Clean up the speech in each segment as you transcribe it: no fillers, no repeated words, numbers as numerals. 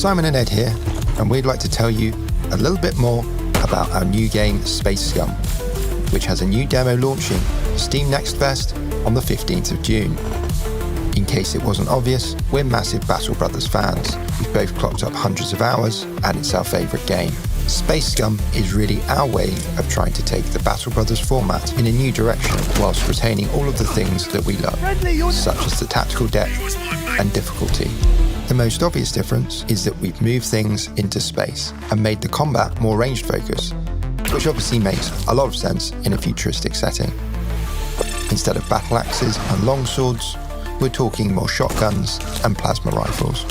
Simon and Ed here, and we'd like to tell you a little bit more about our new game Space Scum, which has a new demo launching Steam Next Fest on the 15th of June. In case it wasn't obvious, we're massive Battle Brothers fans. We've both clocked up hundreds of hours, and it's our favourite game. Space Scum is really our way of trying to take the Battle Brothers format in a new direction whilst retaining all of the things that we love, such as the tactical depth and difficulty. The most obvious difference is that we've moved things into space and made the combat more ranged focused, which obviously makes a lot of sense in a futuristic setting. Instead of battle axes and long swords, we're talking more shotguns and plasma rifles.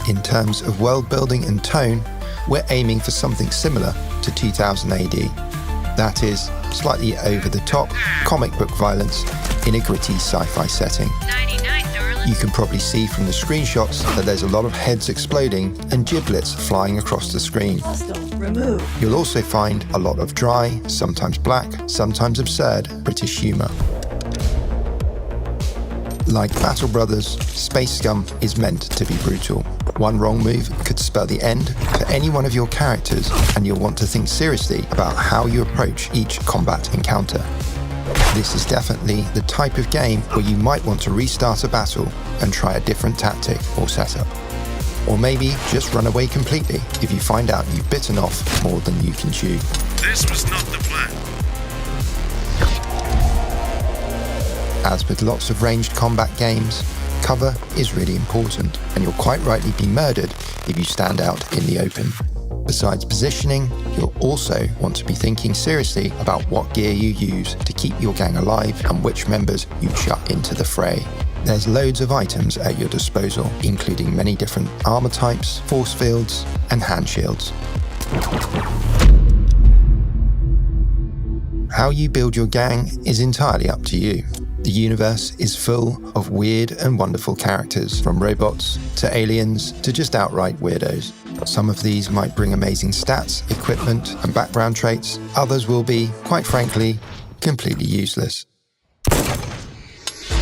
In terms of world building and tone, we're aiming for something similar to 2000 AD. That is, slightly over the top comic book violence in a gritty sci-fi setting. You can probably see from the screenshots that there's a lot of heads exploding and giblets flying across the screen. You'll also find a lot of dry, sometimes black, sometimes absurd British humour. Like Battle Brothers, Space Scum is meant to be brutal. One wrong move could spell the end for any one of your characters, and you'll want to think seriously about how you approach each combat encounter. This is definitely the type of game where you might want to restart a battle and try a different tactic or setup. Or maybe just run away completely if you find out you've bitten off more than you can chew. This was not the plan. As with lots of ranged combat games, cover is really important, and you'll quite rightly be murdered if you stand out in the open. Besides positioning, you'll also want to be thinking seriously about what gear you use to keep your gang alive and which members you chuck into the fray. There's loads of items at your disposal, including many different armor types, force fields, and hand shields. How you build your gang is entirely up to you. The universe is full of weird and wonderful characters, from robots to aliens to just outright weirdos. Some of these might bring amazing stats, equipment, and background traits. Others will be, quite frankly, completely useless.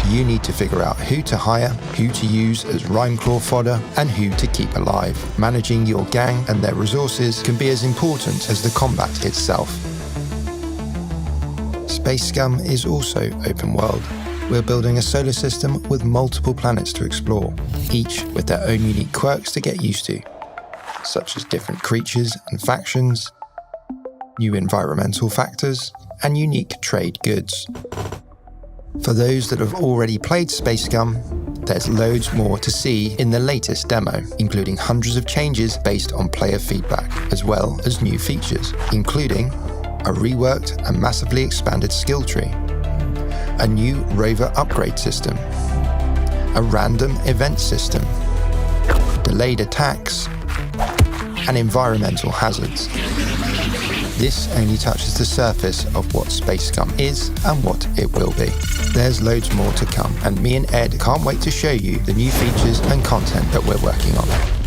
You need to figure out who to hire, who to use as rhymeclaw fodder, and who to keep alive. Managing your gang and their resources can be as important as the combat itself. Space Scum is also open world. We're building a solar system with multiple planets to explore, each with their own unique quirks to get used to, such as different creatures and factions, new environmental factors, and unique trade goods. For those that have already played Space Scum, there's loads more to see in the latest demo, including hundreds of changes based on player feedback, as well as new features, including a reworked and massively expanded skill tree, a new rover upgrade system, a random event system, delayed attacks, and environmental hazards. This only touches the surface of what Space Scum is and what it will be. There's loads more to come, and me and Ed can't wait to show you the new features and content that we're working on.